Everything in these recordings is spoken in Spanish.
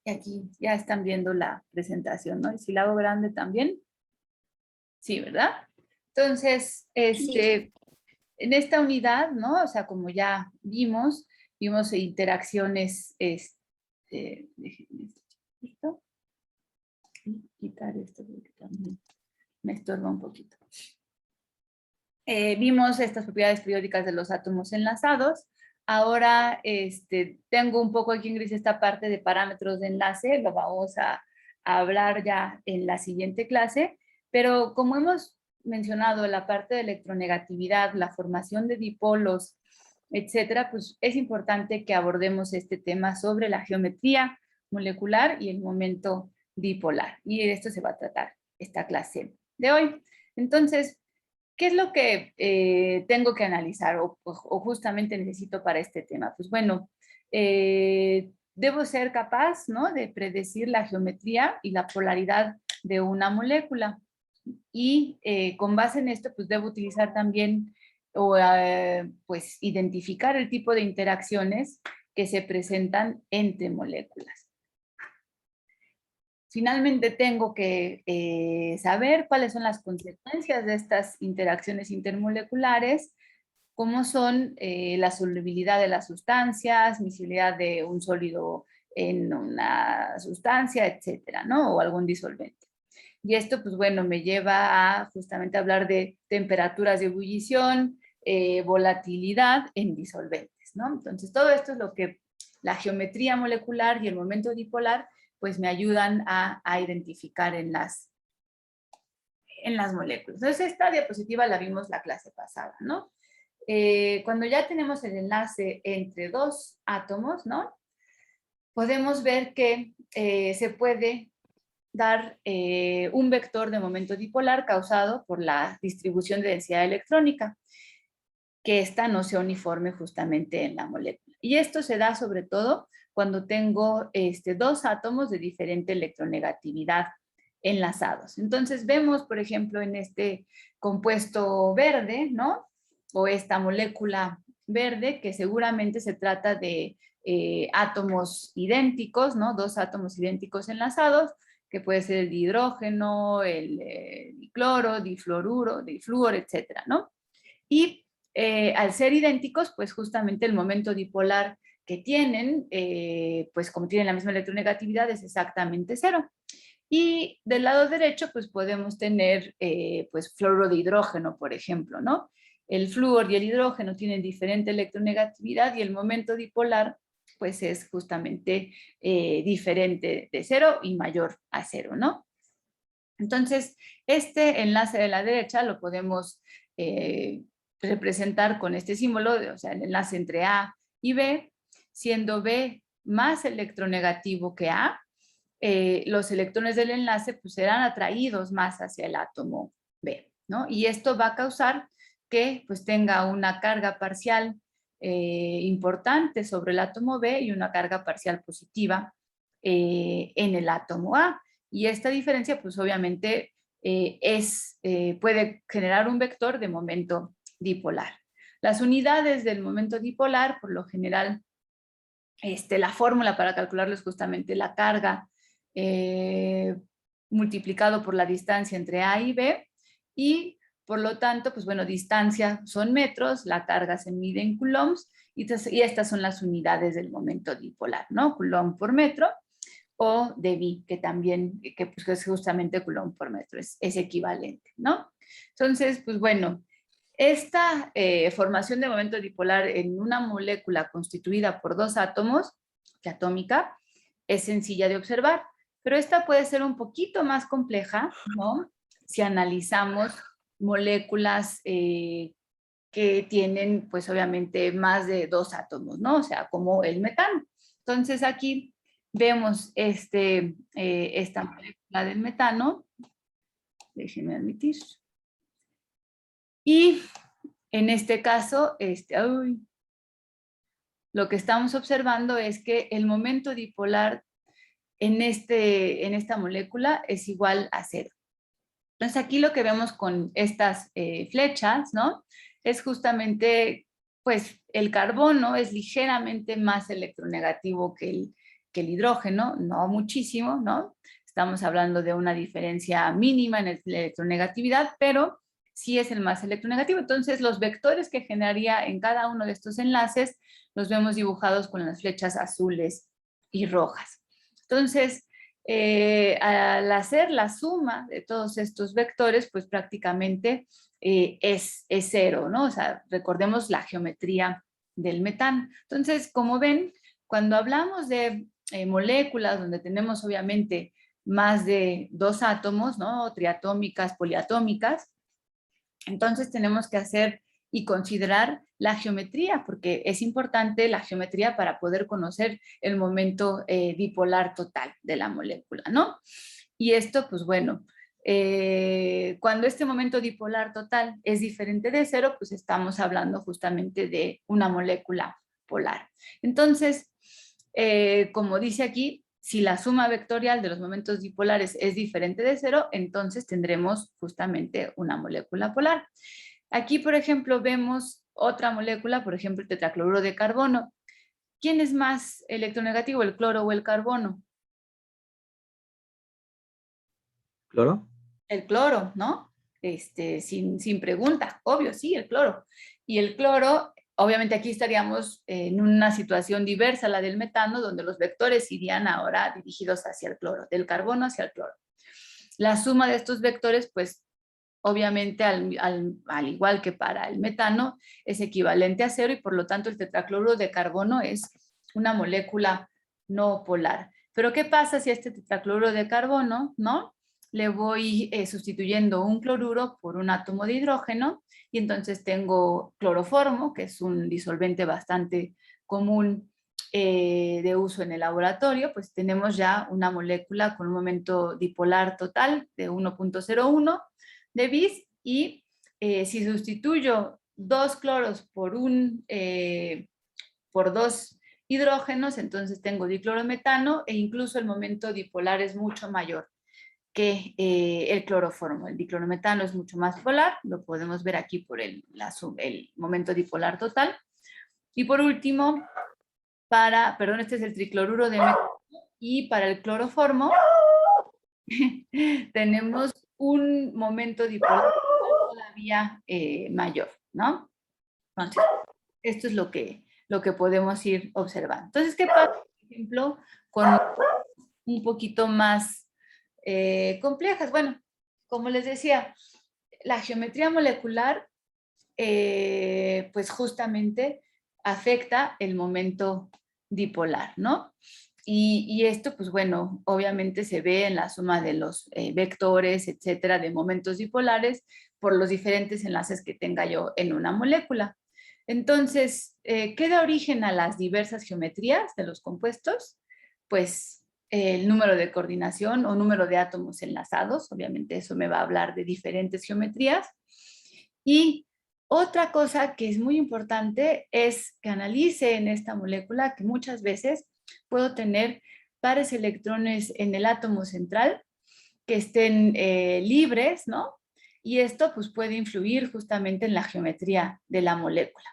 Y aquí ya están viendo la presentación, ¿no? Y si la hago grande también, sí, ¿verdad? Entonces, Sí. en esta unidad, ¿no? O sea, como ya vimos interacciones, déjenme esto, y quitar esto porque también me estorba un poquito. Vimos estas propiedades periódicas de los átomos enlazados. Ahora tengo un poco aquí en gris esta parte de parámetros de enlace, lo vamos a hablar ya en la siguiente clase, pero como hemos mencionado la parte de electronegatividad, la formación de dipolos, etcétera, pues es importante que abordemos este tema sobre la geometría molecular y el momento dipolar. Y de esto se va a tratar esta clase de hoy. Entonces, ¿qué es lo que tengo que analizar o justamente necesito para este tema? Pues bueno, debo ser capaz, ¿no?, de predecir la geometría y la polaridad de una molécula. Y con base en esto, pues debo utilizar también o pues identificar el tipo de interacciones que se presentan entre moléculas. Finalmente tengo que saber cuáles son las consecuencias de estas interacciones intermoleculares, cómo son la solubilidad de las sustancias, miscibilidad de un sólido en una sustancia, etcétera, ¿no? O algún disolvente. Y esto, pues bueno, me lleva a justamente hablar de temperaturas de ebullición, volatilidad en disolventes, ¿no? Entonces, todo esto es lo que la geometría molecular y el momento dipolar pues me ayudan a identificar en las moléculas. Entonces, esta diapositiva la vimos la clase pasada, ¿no? Cuando ya tenemos el enlace entre dos átomos, ¿no? Podemos ver que se puede dar un vector de momento dipolar causado por la distribución de densidad electrónica, que esta no sea uniforme justamente en la molécula. Y esto se da sobre todo cuando tengo dos átomos de diferente electronegatividad enlazados. Entonces vemos, por ejemplo, en este compuesto verde, ¿no? O esta molécula verde, que seguramente se trata de átomos idénticos, ¿no? Dos átomos idénticos enlazados, que puede ser el dihidrógeno, el dicloro, difluoruro, difluor, etcétera, ¿no? Y al ser idénticos, pues justamente el momento dipolar que tienen, pues como tienen la misma electronegatividad, es exactamente cero. Y del lado derecho, pues podemos tener, pues, fluoruro de hidrógeno, por ejemplo, ¿no? El flúor y el hidrógeno tienen diferente electronegatividad y el momento dipolar, pues, es justamente diferente de cero y mayor a cero, ¿no? Entonces, este enlace de la derecha lo podemos representar con este símbolo, o sea, el enlace entre A y B, siendo B más electronegativo que A, los electrones del enlace pues serán atraídos más hacia el átomo B, ¿no? Y esto va a causar que pues tenga una carga parcial importante sobre el átomo B y una carga parcial positiva en el átomo A. Y esta diferencia pues obviamente puede generar un vector de momento dipolar. Las unidades del momento dipolar, por lo general, la fórmula para calcularlo es justamente la carga multiplicado por la distancia entre A y B, y por lo tanto, pues bueno, distancia son metros, la carga se mide en coulombs, y estas son las unidades del momento dipolar, ¿no? Coulomb por metro, o debye, que también, pues, es justamente coulomb por metro, es equivalente, ¿no? Entonces, pues bueno, esta formación de momento dipolar en una molécula constituida por dos átomos, atómica, es sencilla de observar, pero esta puede ser un poquito más compleja, ¿no? Si analizamos moléculas que tienen, pues obviamente, más de dos átomos, ¿no? O sea, como el metano. Entonces aquí vemos esta molécula del metano, déjenme admitir, y en este caso, lo que estamos observando es que el momento dipolar en esta molécula es igual a cero. Entonces aquí lo que vemos con estas flechas, ¿no? Es justamente, pues, el carbono es ligeramente más electronegativo que el hidrógeno, no muchísimo, ¿no? Estamos hablando de una diferencia mínima en la electronegatividad, pero sí es el más electronegativo. Entonces, los vectores que generaría en cada uno de estos enlaces los vemos dibujados con las flechas azules y rojas. Entonces, al hacer la suma de todos estos vectores, pues prácticamente es cero, ¿no? O sea, recordemos la geometría del metano. Entonces, como ven, cuando hablamos de moléculas donde tenemos obviamente más de 2 átomos, ¿no? Triatómicas, poliatómicas, entonces tenemos que hacer y considerar la geometría, porque es importante la geometría para poder conocer el momento dipolar total de la molécula, ¿no? Y esto, pues bueno, cuando este momento dipolar total es diferente de cero, pues estamos hablando justamente de una molécula polar. Entonces, como dice aquí, si la suma vectorial de los momentos dipolares es diferente de cero, entonces tendremos justamente una molécula polar. Aquí, por ejemplo, vemos otra molécula, por ejemplo, el tetracloruro de carbono. ¿Quién es más electronegativo, el cloro o el carbono? ¿Cloro? El cloro, ¿no? Sin pregunta, obvio, sí, el cloro. Y el cloro, obviamente aquí estaríamos en una situación diversa a la del metano, donde los vectores irían ahora dirigidos hacia el cloro, del carbono hacia el cloro. La suma de estos vectores, pues obviamente al igual que para el metano, es equivalente a cero y por lo tanto el tetracloruro de carbono es una molécula no polar. Pero ¿qué pasa si a este tetracloruro de carbono, no? Le voy sustituyendo un cloruro por un átomo de hidrógeno y entonces tengo cloroformo, que es un disolvente bastante común de uso en el laboratorio, pues tenemos ya una molécula con un momento dipolar total de 1.01 de bis y si sustituyo 2 cloros por 2 hidrógenos, entonces tengo diclorometano e incluso el momento dipolar es mucho mayor que el cloroformo. El diclorometano es mucho más polar, lo podemos ver aquí por el momento dipolar total. Y por último, este es el tricloruro de metano y para el cloroformo tenemos un momento dipolar todavía mayor, ¿no? Entonces, esto es lo que podemos ir observando. Entonces, ¿qué pasa, por ejemplo, con un poquito más complejas? Bueno, como les decía, la geometría molecular, pues justamente afecta el momento dipolar, ¿no? Y esto, pues bueno, obviamente se ve en la suma de los vectores, etcétera, de momentos dipolares por los diferentes enlaces que tenga yo en una molécula. Entonces, ¿qué da origen a las diversas geometrías de los compuestos? Pues el número de coordinación o número de átomos enlazados, obviamente eso me va a hablar de diferentes geometrías. Y otra cosa que es muy importante es que analice en esta molécula que muchas veces puedo tener pares electrones en el átomo central que estén libres, ¿no? Y esto pues puede influir justamente en la geometría de la molécula.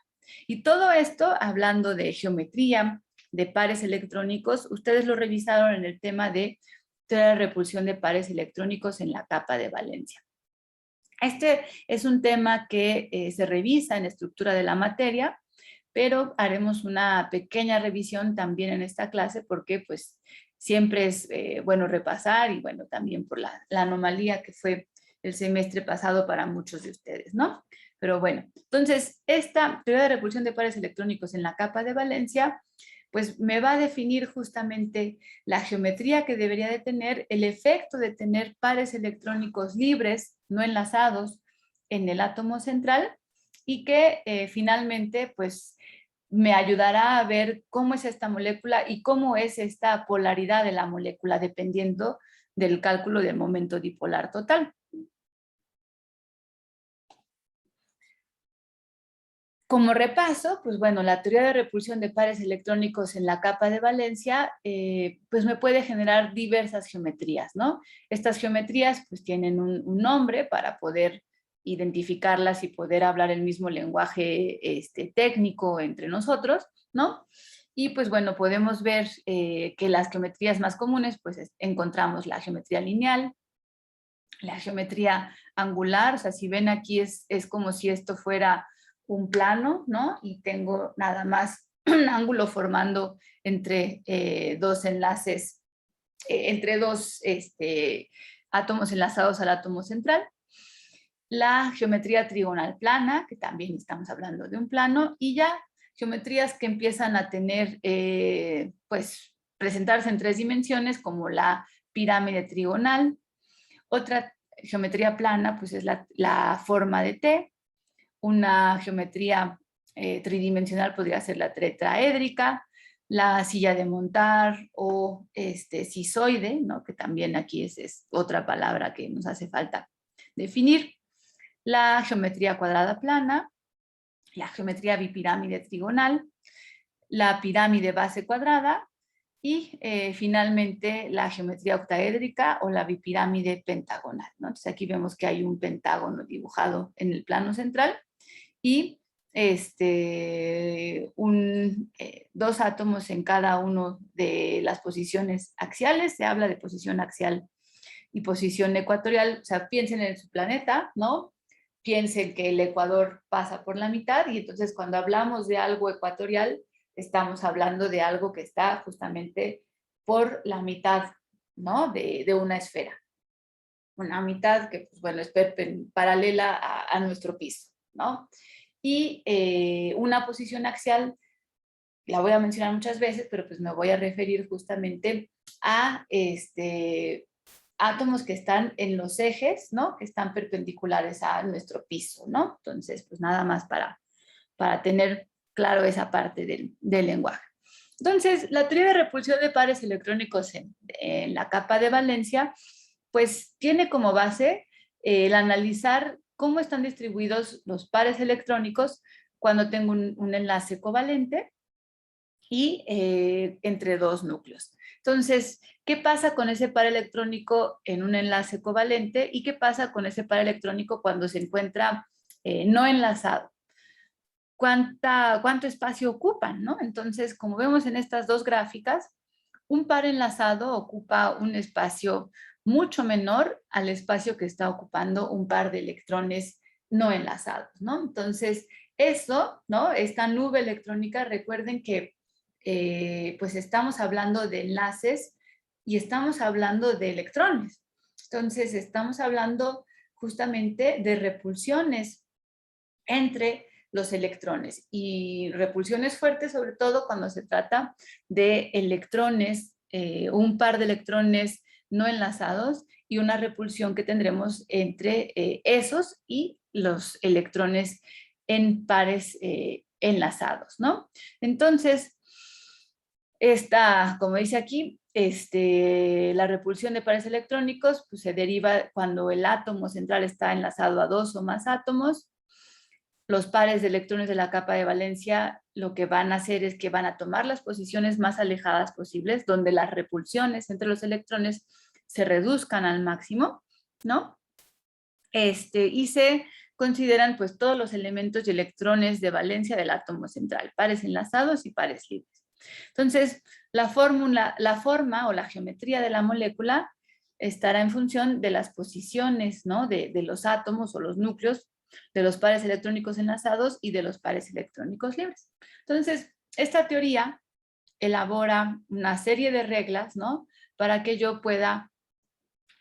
Y todo esto, hablando de geometría, de pares electrónicos, ustedes lo revisaron en el tema de teoría de repulsión de pares electrónicos en la capa de valencia. Este es un tema que se revisa en estructura de la materia, pero haremos una pequeña revisión también en esta clase porque pues siempre es bueno repasar y bueno también por la anomalía que fue el semestre pasado para muchos de ustedes, ¿no? Pero bueno, entonces esta teoría de repulsión de pares electrónicos en la capa de valencia pues me va a definir justamente la geometría que debería de tener, el efecto de tener pares electrónicos libres, no enlazados, en el átomo central y que finalmente pues me ayudará a ver cómo es esta molécula y cómo es esta polaridad de la molécula dependiendo del cálculo del momento dipolar total. Como repaso, pues bueno, la teoría de repulsión de pares electrónicos en la capa de valencia, pues me puede generar diversas geometrías, ¿no? Estas geometrías pues tienen un nombre para poder identificarlas y poder hablar el mismo lenguaje técnico entre nosotros, ¿no? Y pues bueno, podemos ver que las geometrías más comunes, pues encontramos la geometría lineal, la geometría angular, o sea, si ven aquí es como si esto fuera un plano, ¿no? Y tengo nada más un ángulo formando entre dos enlaces, entre dos átomos enlazados al átomo central. La geometría trigonal plana, que también estamos hablando de un plano, y ya geometrías que empiezan a tener, pues, presentarse en 3 dimensiones, como la pirámide trigonal. Otra geometría plana, pues, es la forma de T. Una geometría tridimensional podría ser la tetraédrica, la silla de montar o sisoide, ¿no? Que también aquí es otra palabra que nos hace falta definir. La geometría cuadrada plana, la geometría bipirámide trigonal, la pirámide base cuadrada y finalmente la geometría octaédrica o la bipirámide pentagonal, ¿no? Entonces aquí vemos que hay un pentágono dibujado en el plano central y dos átomos en cada uno de las posiciones axiales. Se habla de posición axial y posición ecuatorial. O sea, piensen en su planeta, ¿no? Piensen que el Ecuador pasa por la mitad y entonces cuando hablamos de algo ecuatorial, estamos hablando de algo que está justamente por la mitad, ¿no? De una esfera. Una mitad que, pues, bueno, es paralela a nuestro piso, ¿no? Y una posición axial, la voy a mencionar muchas veces, pero pues me voy a referir justamente a átomos que están en los ejes, ¿no? Que están perpendiculares a nuestro piso, ¿no? Entonces, pues nada más para tener claro esa parte del lenguaje. Entonces, la teoría de repulsión de pares electrónicos en la capa de valencia, pues tiene como base el analizar cómo están distribuidos los pares electrónicos cuando tengo un enlace covalente y entre dos núcleos. Entonces, ¿qué pasa con ese par electrónico en un enlace covalente y qué pasa con ese par electrónico cuando se encuentra no enlazado? ¿Cuánto espacio ocupan, ¿no? Entonces, como vemos en estas dos gráficas, un par enlazado ocupa un espacio mucho menor al espacio que está ocupando un par de electrones no enlazados, ¿no? Entonces, eso, ¿no? Esta nube electrónica, recuerden que pues estamos hablando de enlaces y estamos hablando de electrones. Entonces, estamos hablando justamente de repulsiones entre los electrones y repulsiones fuertes, sobre todo cuando se trata de electrones, un par de electrones no enlazados y una repulsión que tendremos entre esos y los electrones en pares enlazados, ¿no? Entonces, como dice aquí, la repulsión de pares electrónicos pues, se deriva cuando el átomo central está enlazado a dos o más átomos. Los pares de electrones de la capa de valencia lo que van a hacer es que van a tomar las posiciones más alejadas posibles, donde las repulsiones entre los electrones se reduzcan al máximo, ¿no? Y se consideran pues todos los elementos y electrones de valencia del átomo central, pares enlazados y pares libres. Entonces, la forma o la geometría de la molécula estará en función de las posiciones, ¿no? de los átomos o los núcleos, de los pares electrónicos enlazados y de los pares electrónicos libres. Entonces, esta teoría elabora una serie de reglas, ¿no? Para que yo pueda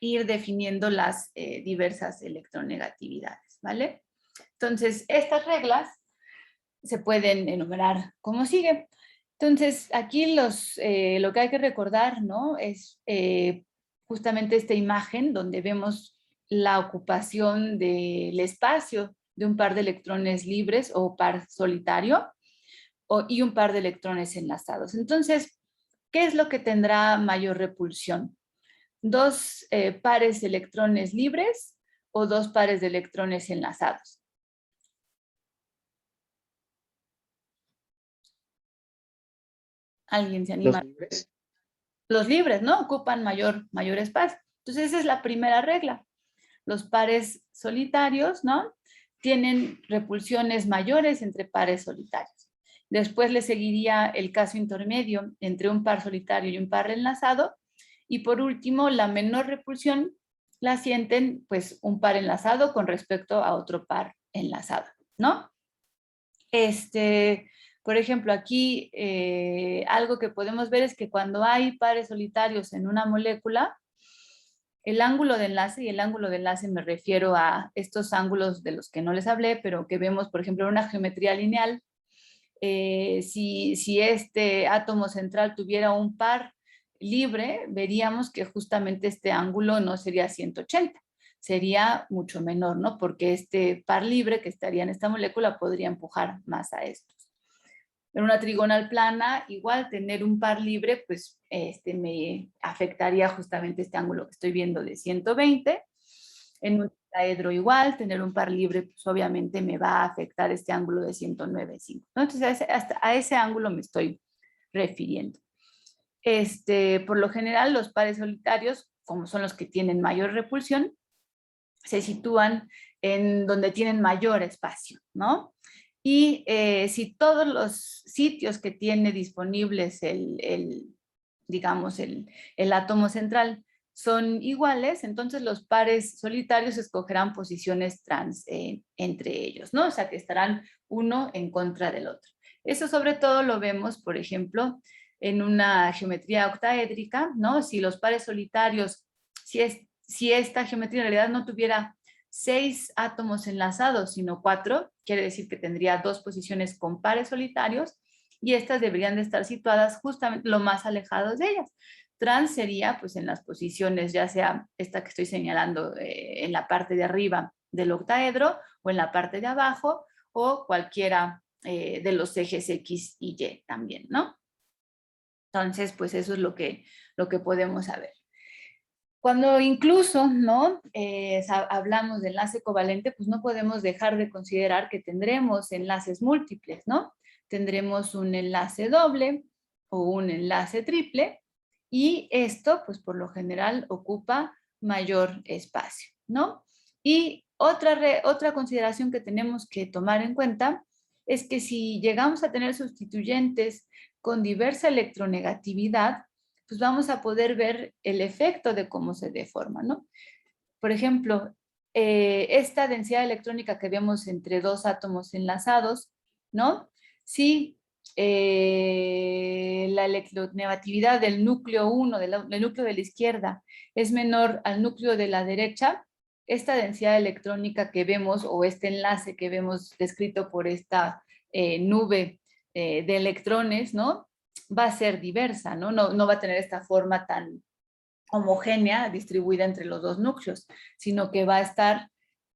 ir definiendo las diversas electronegatividades, ¿vale? Entonces, estas reglas se pueden enumerar como sigue. Entonces, aquí lo que hay que recordar, ¿no? Es justamente esta imagen donde vemos la ocupación del espacio de un par de electrones libres o par solitario y un par de electrones enlazados. Entonces, ¿qué es lo que tendrá mayor repulsión? ¿Dos pares de electrones libres o dos pares de electrones enlazados? ¿Alguien se Los anima? libres. Los libres, ¿no? Ocupan mayor espacio. Entonces, esa es la primera regla. Los pares solitarios, ¿no? Tienen repulsiones mayores entre pares solitarios. Después le seguiría el caso intermedio entre un par solitario y un par enlazado. Y por último, la menor repulsión la sienten pues un par enlazado con respecto a otro par enlazado, ¿no? Por ejemplo, aquí algo que podemos ver es que cuando hay pares solitarios en una molécula, el ángulo de enlace, y el ángulo de enlace me refiero a estos ángulos de los que no les hablé, pero que vemos, por ejemplo, en una geometría lineal, si este átomo central tuviera un par libre, veríamos que justamente este ángulo no sería 180, sería mucho menor, ¿no? Porque este par libre que estaría en esta molécula podría empujar más a estos. En una trigonal plana, igual tener un par libre, pues me afectaría justamente este ángulo que estoy viendo de 120. En un tetraedro igual, tener un par libre, pues obviamente me va a afectar este ángulo de 109,5, ¿no? Entonces, hasta a ese ángulo me estoy refiriendo. Por lo general, los pares solitarios, como son los que tienen mayor repulsión, se sitúan en donde tienen mayor espacio, ¿no? Y si todos los sitios que tiene disponibles digamos, el átomo central son iguales, entonces los pares solitarios escogerán posiciones trans entre ellos, ¿no? O sea, que estarán uno en contra del otro. Eso sobre todo lo vemos, por ejemplo, en una geometría octaédrica, ¿no? Si los pares solitarios, si esta geometría en realidad no tuviera 6 átomos enlazados, sino 4, quiere decir que tendría 2 posiciones con pares solitarios, y estas deberían de estar situadas justamente lo más alejados de ellas. Trans sería pues en las posiciones, ya sea esta que estoy señalando en la parte de arriba del octaedro o en la parte de abajo, o cualquiera de los ejes X y Y también, ¿no? Entonces, pues eso es lo que podemos saber. Cuando incluso, ¿no? Hablamos de enlace covalente, pues no podemos dejar de considerar que tendremos enlaces múltiples, ¿no? Tendremos un enlace doble o un enlace triple, y esto, pues por lo general, ocupa mayor espacio, ¿no? Y otra consideración que tenemos que tomar en cuenta es que si llegamos a tener sustituyentes con diversa electronegatividad, pues vamos a poder ver el efecto de cómo se deforma, ¿no? Por ejemplo, esta densidad electrónica que vemos entre dos átomos enlazados, ¿no? Si la electronegatividad del núcleo 1, del núcleo de la izquierda, es menor al núcleo de la derecha, esta densidad electrónica que vemos, o este enlace que vemos descrito por esta nube de electrones, ¿no? Va a ser diversa, ¿no? No va a tener esta forma tan homogénea distribuida entre los dos núcleos, sino que va a estar,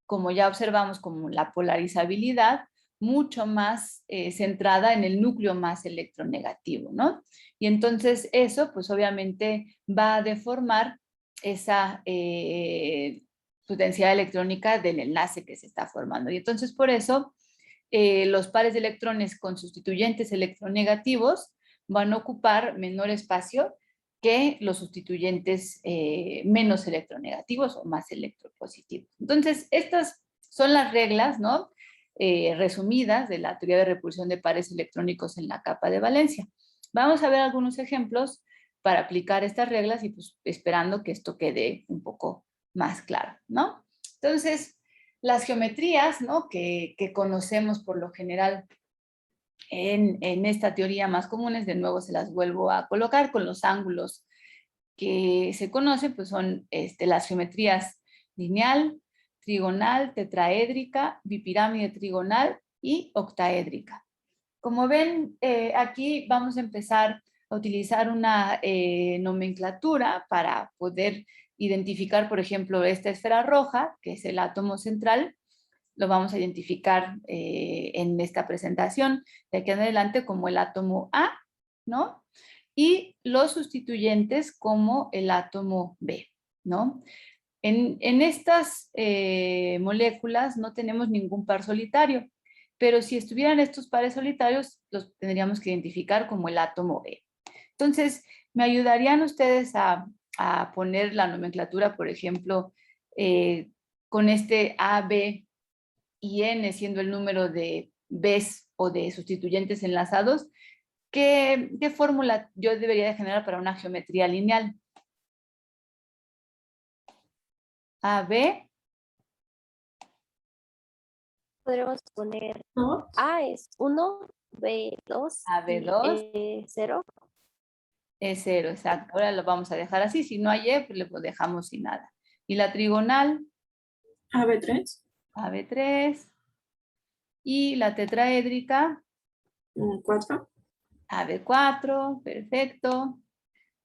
como ya observamos, como la polarizabilidad mucho más centrada en el núcleo más electronegativo, ¿no? Y entonces eso, pues obviamente va a deformar esa densidad electrónica del enlace que se está formando. Y entonces por eso los pares de electrones con sustituyentes electronegativos van a ocupar menor espacio que los sustituyentes menos electronegativos o más electropositivos. Entonces, estas son las reglas, ¿no? Resumidas de la teoría de repulsión de pares electrónicos en la capa de valencia. Vamos a ver algunos ejemplos para aplicar estas reglas y pues esperando que esto quede un poco más claro, ¿no? Entonces, las geometrías, ¿no? que conocemos por lo general en esta teoría más comunes, de nuevo se las vuelvo a colocar con los ángulos que se conocen, pues son las geometrías lineal, trigonal, tetraédrica, bipirámide trigonal y octaédrica. Como ven, aquí vamos a empezar a utilizar una nomenclatura para poder identificar, por ejemplo, esta esfera roja, que es el átomo central. Lo vamos a identificar en esta presentación de aquí en adelante como el átomo A, ¿no? Y los sustituyentes como el átomo B, ¿no? En estas moléculas no tenemos ningún par solitario, pero si estuvieran estos pares solitarios, los tendríamos que identificar como el átomo B. Entonces, me ayudarían ustedes a poner la nomenclatura, por ejemplo, con este A, B y N siendo el número de Bs o de sustituyentes enlazados, ¿qué fórmula yo debería de generar para una geometría lineal? AB. Podremos poner ¿No? A es 1, B 2, AB2 E 0. es 0, exacto. Ahora lo vamos a dejar así. Si no hay E, pues le dejamos sin nada. Y la trigonal, AB3. AB3. Y la tetraédrica, 4. AB4, perfecto.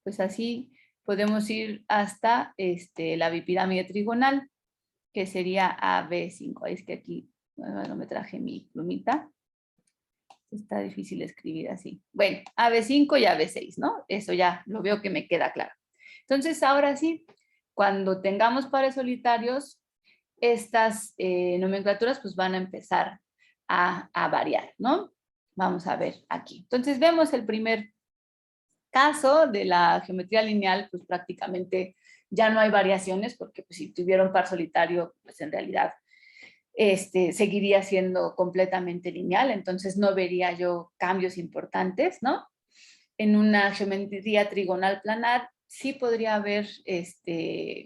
Pues así podemos ir hasta la bipirámide trigonal, que sería AB5. Es que aquí no me traje mi plumita. Está difícil escribir así. Bueno, AB5 y AB6, ¿no? Eso ya lo veo que me queda claro. Entonces, ahora sí, cuando tengamos pares solitarios, estas nomenclaturas pues van a empezar a variar, ¿no? Vamos a ver aquí. Entonces, vemos el primer caso de la geometría lineal, pues prácticamente ya no hay variaciones, porque pues, si tuviera un par solitario, pues en realidad seguiría siendo completamente lineal, entonces no vería yo cambios importantes, ¿no? En una geometría trigonal planar sí podría haber,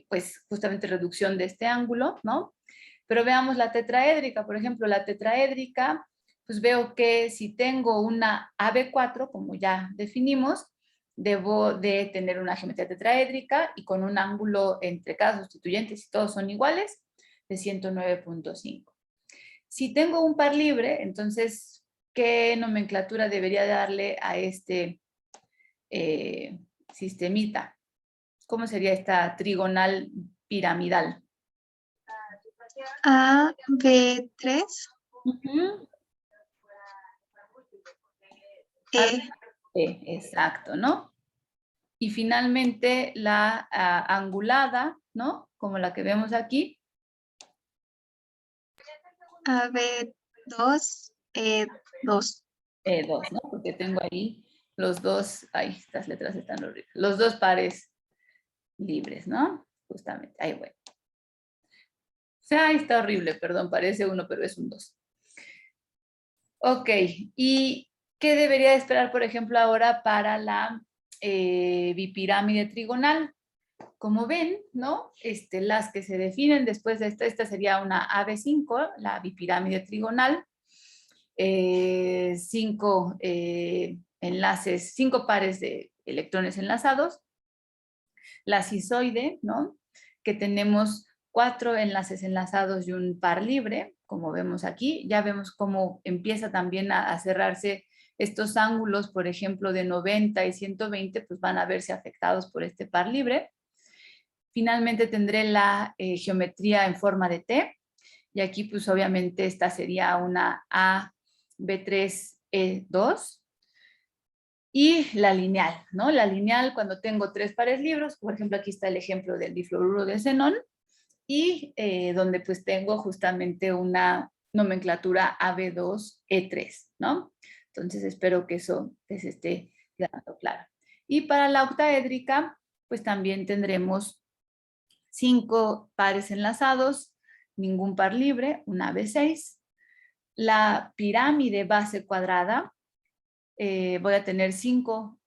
pues justamente reducción de este ángulo, ¿no? Pero veamos la tetraédrica, por ejemplo, la tetraédrica, pues veo que si tengo una AB4, como ya definimos, debo de tener una geometría tetraédrica y con un ángulo entre cada sustituyente, si todos son iguales, de 109.5. Si tengo un par libre, entonces, ¿qué nomenclatura debería darle a este sistemita? ¿Cómo sería esta trigonal piramidal? AB3, Exacto, ¿no? Y finalmente la angulada, ¿no? Como la que vemos aquí. AB2, E2. 2, ¿no? Porque tengo ahí los dos, ay, estas letras están horribles, los dos pares libres, ¿no? Justamente, ahí bueno. O sea, ahí está horrible, perdón, parece uno, pero es un 2. Ok, ¿y qué debería esperar, por ejemplo, ahora para la bipirámide trigonal? Como ven, ¿no? Las que se definen después de esta sería una AB5, la bipirámide trigonal, 5 enlaces, 5 pares de electrones enlazados, la cisoide, ¿no? Que tenemos 4 enlaces enlazados y un par libre, como vemos aquí. Ya vemos cómo empieza también a cerrarse estos ángulos, por ejemplo, de 90 y 120, pues van a verse afectados por este par libre. Finalmente tendré la geometría en forma de T, y aquí pues obviamente esta sería una AB3E2, y la lineal, ¿no? La lineal cuando tengo 3 pares libres, por ejemplo aquí está el ejemplo del difluoruro de xenón, y donde pues tengo justamente una nomenclatura AB2E3, ¿no? Entonces espero que eso les esté quedando claro. Y para la octaédrica, pues también tendremos 5 pares enlazados, ningún par libre, una AB6. La pirámide base cuadrada, voy a tener 5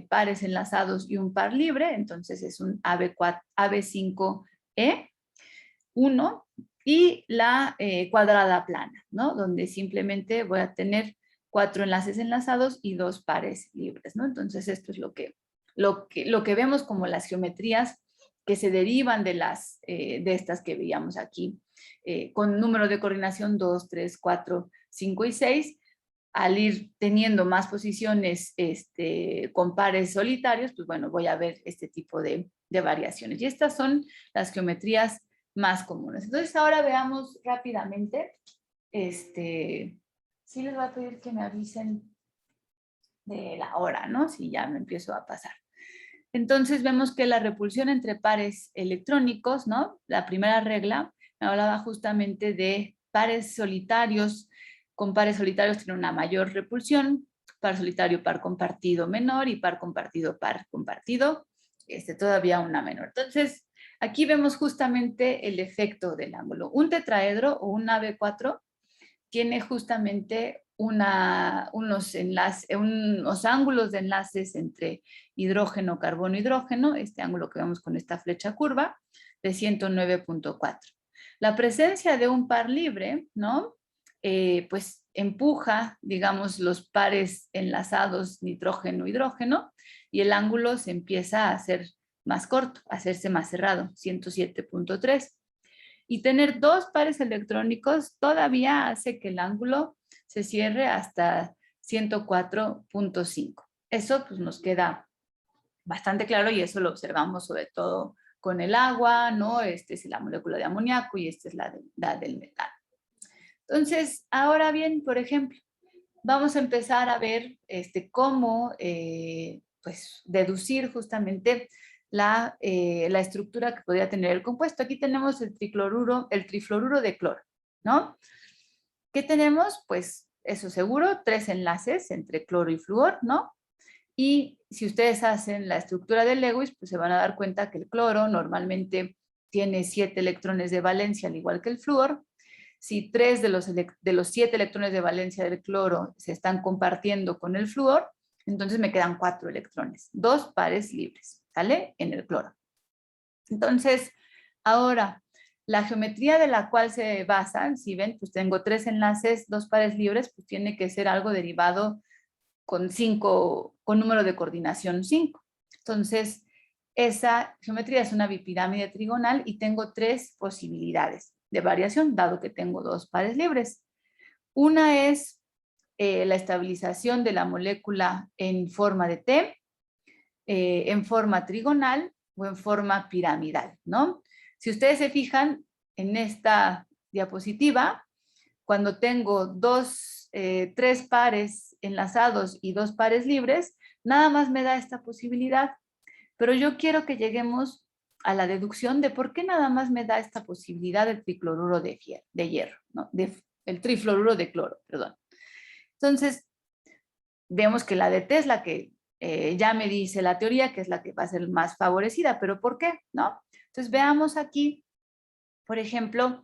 pares enlazados y un par libre, entonces es un AB5E, 1, y la cuadrada plana, ¿no? Donde simplemente voy a tener 4 enlaces enlazados y 2 pares libres, ¿no? Entonces esto es lo que vemos como las geometrías que se derivan de estas que veíamos aquí, con número de coordinación 2, 3, 4, 5 y 6, al ir teniendo más posiciones con pares solitarios, pues bueno, voy a ver este tipo de variaciones. Y estas son las geometrías más comunes. Entonces ahora veamos rápidamente, sí les voy a pedir que me avisen de la hora, ¿no? Si ya me empiezo a pasar. Entonces vemos que la repulsión entre pares electrónicos, ¿no? La primera regla me hablaba justamente de pares solitarios. Con pares solitarios tiene una mayor repulsión, par solitario, par compartido menor, y par compartido, todavía una menor. Entonces, aquí vemos justamente el efecto del ángulo. Un tetraedro o un AB4 tiene justamente unos ángulos de enlaces entre hidrógeno, carbono, hidrógeno, este ángulo que vemos con esta flecha curva, de 109.4. La presencia de un par libre, ¿no? Pues empuja, digamos, los pares enlazados nitrógeno-hidrógeno y el ángulo se empieza a hacer más corto, a hacerse más cerrado, 107.3. Y tener dos pares electrónicos todavía hace que el ángulo se cierre hasta 104.5. Eso pues nos queda bastante claro y eso lo observamos sobre todo con el agua, ¿no? Esta es la molécula de amoníaco y esta es la del metano. Entonces, ahora bien, por ejemplo, vamos a empezar a ver cómo pues, deducir justamente la estructura que podría tener el compuesto. Aquí tenemos el trifluoruro de cloro, ¿no? ¿Qué tenemos? Pues eso seguro, 3 enlaces entre cloro y flúor, ¿no? Y si ustedes hacen la estructura de Lewis, pues se van a dar cuenta que el cloro normalmente tiene 7 electrones de valencia, al igual que el flúor. Si 3 de los 7 electrones de valencia del cloro se están compartiendo con el flúor, entonces me quedan 4 electrones, 2 pares libres, ¿sale? En el cloro. Entonces, ahora, la geometría de la cual se basan, si ven, pues tengo 3 enlaces, 2 pares libres, pues tiene que ser algo derivado con número de coordinación 5. Entonces, esa geometría es una bipirámide trigonal y tengo 3 posibilidades de variación, dado que tengo 2 pares libres. Una es la estabilización de la molécula en forma de T, en forma trigonal o en forma piramidal, ¿no? Si ustedes se fijan en esta diapositiva, cuando tengo 3 pares enlazados y 2 pares libres, nada más me da esta posibilidad. Pero yo quiero que lleguemos a la deducción de por qué nada más me da esta posibilidad del tricloruro de hierro, ¿no? El trifluoruro de cloro, perdón. Entonces, vemos que la de T es la que ya me dice la teoría, que es la que va a ser más favorecida, pero ¿por qué? ¿No? Entonces, veamos aquí, por ejemplo,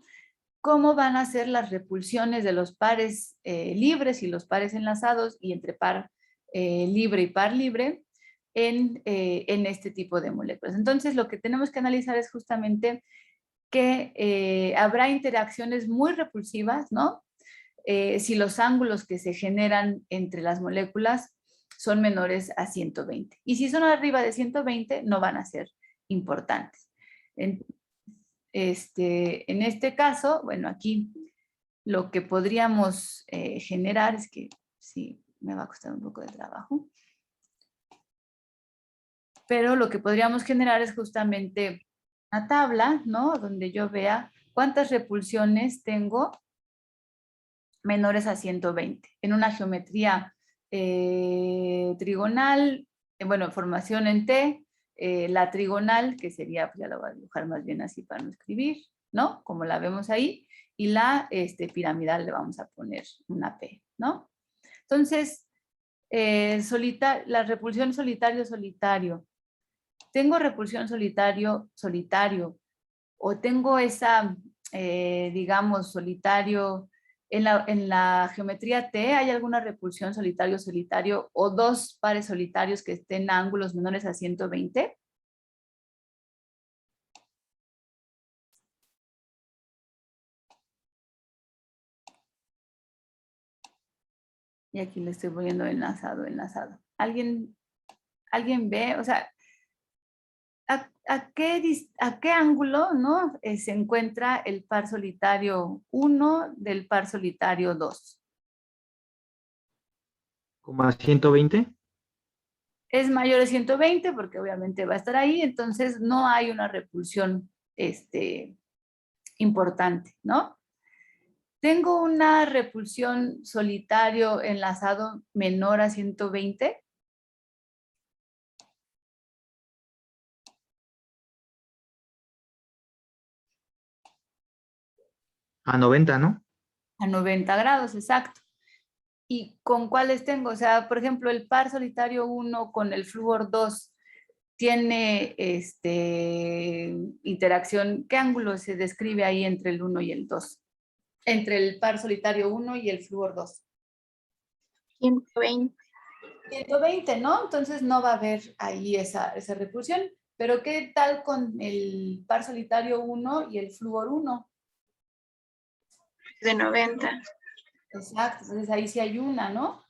cómo van a ser las repulsiones de los pares libres y los pares enlazados y entre par libre y par libre en este tipo de moléculas. Entonces, lo que tenemos que analizar es justamente que habrá interacciones muy repulsivas, ¿no? Si los ángulos que se generan entre las moléculas son menores a 120. Y si son arriba de 120, no van a ser importantes. En este caso, bueno, aquí lo que podríamos generar es que sí, me va a costar un poco de trabajo. Pero lo que podríamos generar es justamente una tabla, ¿no? Donde yo vea cuántas repulsiones tengo menores a 120 en una geometría trigonal, bueno, formación en T, la trigonal, que sería, pues ya la voy a dibujar más bien así para no escribir, ¿no? Como la vemos ahí, y la piramidal le vamos a poner una P, ¿no? Entonces, la repulsión solitario-solitario. Tengo repulsión solitario-solitario, o tengo esa, digamos, solitario. En la geometría T, ¿hay alguna repulsión solitario-solitario o 2 pares solitarios que estén a ángulos menores a 120? Y aquí le estoy poniendo enlazado. ¿Alguien ve? O sea, ¿a qué ángulo, ¿no? Se encuentra el par solitario 1 del par solitario 2? ¿Como a 120? Es mayor de 120 porque obviamente va a estar ahí, entonces no hay una repulsión importante, ¿no? Tengo una repulsión solitario enlazado menor a 120. A 90, ¿no? A 90 grados, exacto. ¿Y con cuáles tengo? O sea, por ejemplo, el par solitario 1 con el flúor 2 tiene interacción. ¿Qué ángulo se describe ahí entre el 1 y el 2? entre el par solitario 1 y el flúor 2? 120. 120, ¿no? Entonces no va a haber ahí esa repulsión. Pero ¿qué tal con el par solitario 1 y el flúor 1? De 90. Exacto, entonces ahí sí hay una, ¿no?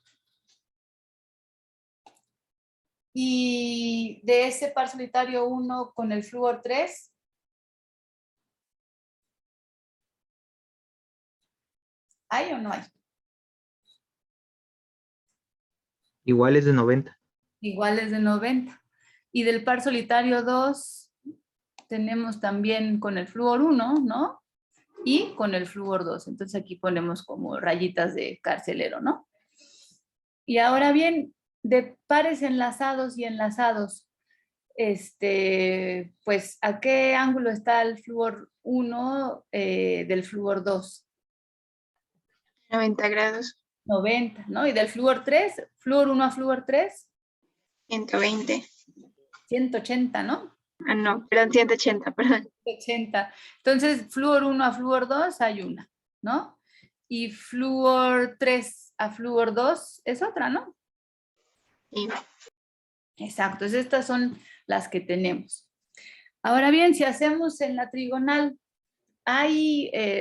Y de ese par solitario 1 con el flúor 3, ¿hay o no hay? Igual es de 90. Igual es de 90. Y del par solitario 2 tenemos también con el flúor 1, ¿no? Y con el flúor 2. Entonces aquí ponemos como rayitas de carcelero, ¿no? Y ahora bien, de pares enlazados y enlazados, pues, ¿a qué ángulo está el flúor 1 del flúor 2? 90 grados. 90, ¿no? Y del flúor 3, flúor 1 a flúor 3, 120. 180, ¿no? Ah, no, perdón, 180, perdón. 80. Entonces, flúor 1 a flúor 2 hay una, ¿no? Y flúor 3 a flúor 2 es otra, ¿no? Y Exacto, entonces estas son las que tenemos. Ahora bien, si hacemos en la trigonal,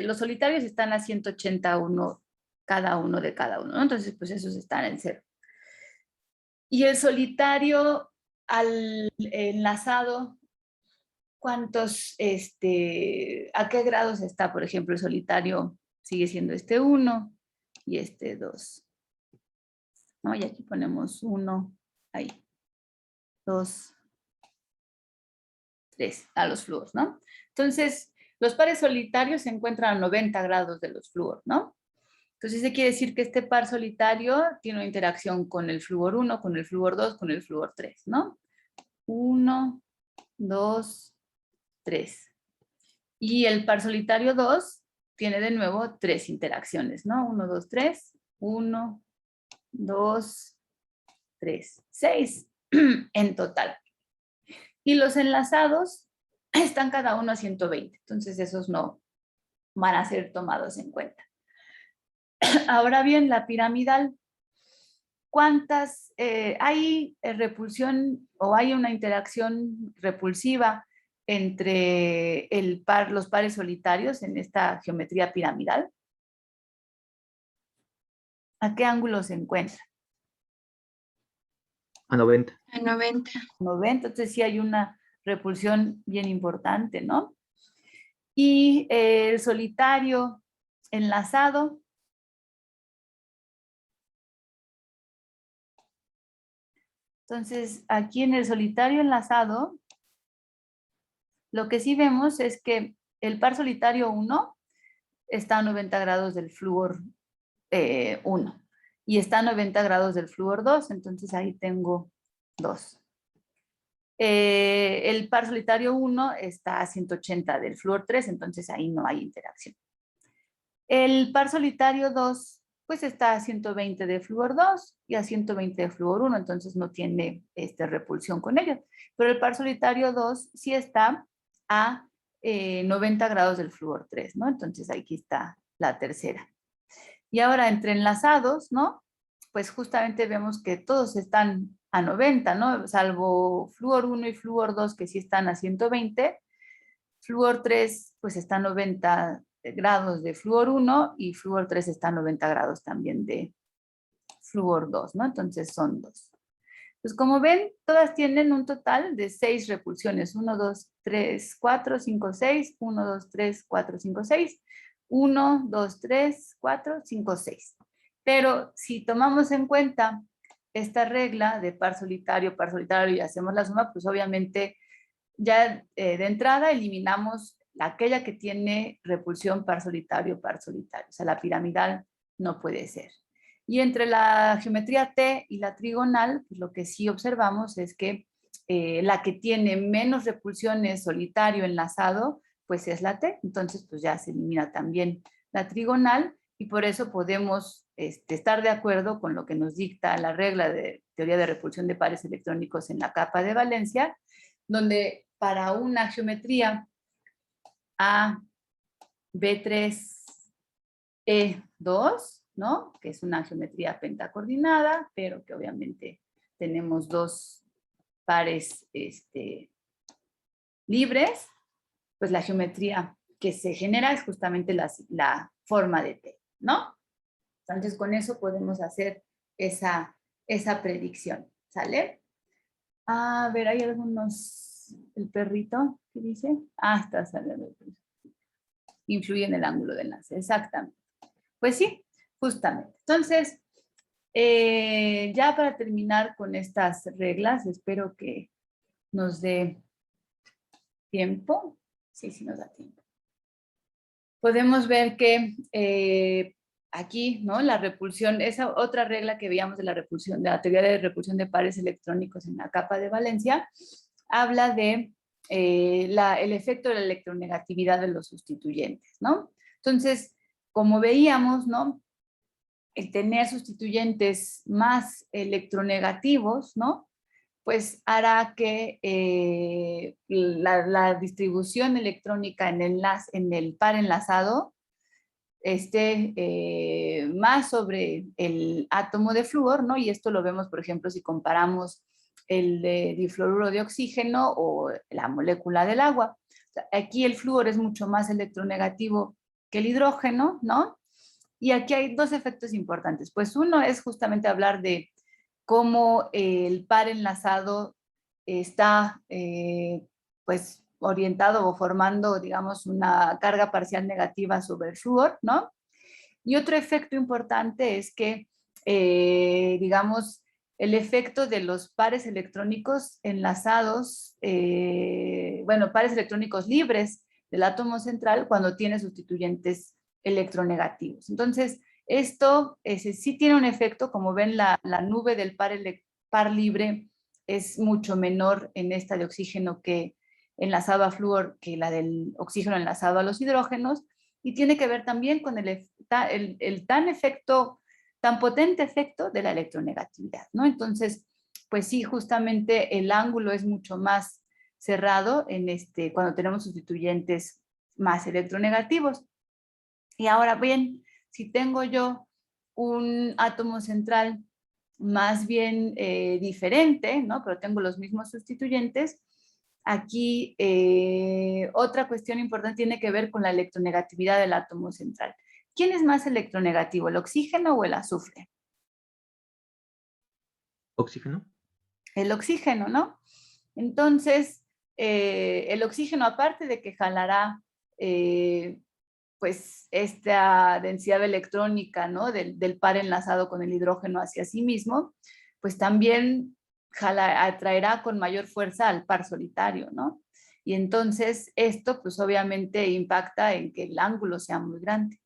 los solitarios están a 181 cada uno de cada uno, ¿no? Entonces, pues esos están en 0. Y el solitario al enlazado, ¿a qué grados está? Por ejemplo, el solitario sigue siendo 1 y 2, ¿no? Y aquí ponemos 1, ahí, 2, 3, a los flúors, ¿no? Entonces, los pares solitarios se encuentran a 90 grados de los flúor, ¿no? Entonces, eso quiere decir que este par solitario tiene una interacción con el flúor 1, con el flúor 2, con el flúor 3, ¿no? 1, 2, 3. Y el par solitario 2 tiene de nuevo 3 interacciones, ¿no? 1, 2, 3, 1, 2, 3, 6 en total. Y los enlazados están cada uno a 120, entonces esos no van a ser tomados en cuenta. Ahora bien, la piramidal, ¿cuántas hay repulsión o hay una interacción repulsiva entre los pares solitarios en esta geometría piramidal? ¿A qué ángulo se encuentra? A 90. a 90. 90, entonces sí hay una repulsión bien importante, ¿no? Y el solitario enlazado, entonces aquí en el solitario enlazado, lo que sí vemos es que el par solitario 1 está a 90 grados del flúor 1 y está a 90 grados del flúor 2, entonces ahí tengo 2. El par solitario 1 está a 180 del flúor 3, entonces ahí no hay interacción. El par solitario 2 pues está a 120 de flúor 2 y a 120 de flúor 1, entonces no tiene repulsión con ellos. Pero el par solitario 2 sí está a 90 grados del flúor 3, ¿no? Entonces aquí está la tercera. Y ahora entre enlazados, ¿no? Pues justamente vemos que todos están a 90, ¿no? Salvo flúor 1 y flúor 2 que sí están a 120. Flúor 3 pues está a 90 grados de flúor 1 y flúor 3 está a 90 grados también de flúor 2, ¿no? Entonces son 2. Pues como ven, todas tienen un total de 6 repulsiones. 1, 2, 3, 4, 5, 6. 1, 2, 3, 4, 5, 6. 1, 2, 3, 4, 5, 6. Pero si tomamos en cuenta esta regla de par solitario y hacemos la suma, pues obviamente ya de entrada eliminamos aquella que tiene repulsión par solitario. O sea, la piramidal no puede ser. Y entre la geometría T y la trigonal, pues lo que sí observamos es que la que tiene menos repulsiones solitario enlazado, pues es la T. Entonces, pues ya se elimina también la trigonal y por eso podemos estar de acuerdo con lo que nos dicta la regla de teoría de repulsión de pares electrónicos en la capa de valencia, donde para una geometría A, B3, E2, ¿no? Que es una geometría pentacoordinada, pero que obviamente tenemos dos pares libres, pues la geometría que se genera es justamente la forma de T, ¿no? Entonces con eso podemos hacer esa predicción, ¿sale? A ver, hay algunos, el perrito, ¿qué dice? Ah, está saliendo el perrito. Influye en el ángulo de enlace, exactamente. Pues sí, justamente. Entonces, ya para terminar con estas reglas, espero que nos dé tiempo. Sí, sí nos da tiempo. Podemos ver que aquí, ¿no? La repulsión, esa otra regla que veíamos de la repulsión, de la teoría de repulsión de pares electrónicos en la capa de valencia, habla de el efecto de la electronegatividad de los sustituyentes, ¿no? Entonces, como veíamos, ¿no? El tener sustituyentes más electronegativos, ¿no? Pues hará que la distribución electrónica en el par enlazado esté más sobre el átomo de flúor, ¿no? Y esto lo vemos, por ejemplo, si comparamos el de difluoruro de oxígeno o la molécula del agua. O sea, aquí el flúor es mucho más electronegativo que el hidrógeno, ¿no? Y aquí hay dos efectos importantes. Pues uno es justamente hablar de cómo el par enlazado está pues orientado o formando, digamos, una carga parcial negativa sobre el flúor, ¿no? Y otro efecto importante es que, digamos, el efecto de los pares electrónicos enlazados, bueno, pares electrónicos libres del átomo central cuando tiene sustituyentes electronegativos. Entonces, esto sí tiene un efecto, como ven, la nube del par libre es mucho menor en esta de oxígeno que enlazado a flúor que la del oxígeno enlazado a los hidrógenos, y tiene que ver también con el tan potente efecto de la electronegatividad, ¿no? Entonces, pues sí, justamente el ángulo es mucho más cerrado cuando tenemos sustituyentes más electronegativos. Y ahora bien, si tengo yo un átomo central más bien diferente, ¿no? Pero tengo los mismos sustituyentes, aquí otra cuestión importante tiene que ver con la electronegatividad del átomo central. ¿Quién es más electronegativo, el oxígeno o el azufre? Oxígeno. El oxígeno, ¿no? Entonces, el oxígeno, aparte de que jalará pues esta densidad electrónica, ¿no? Del par enlazado con el hidrógeno hacia sí mismo, pues también atraerá con mayor fuerza al par solitario, ¿no? Y entonces esto pues obviamente impacta en que el ángulo sea muy grande.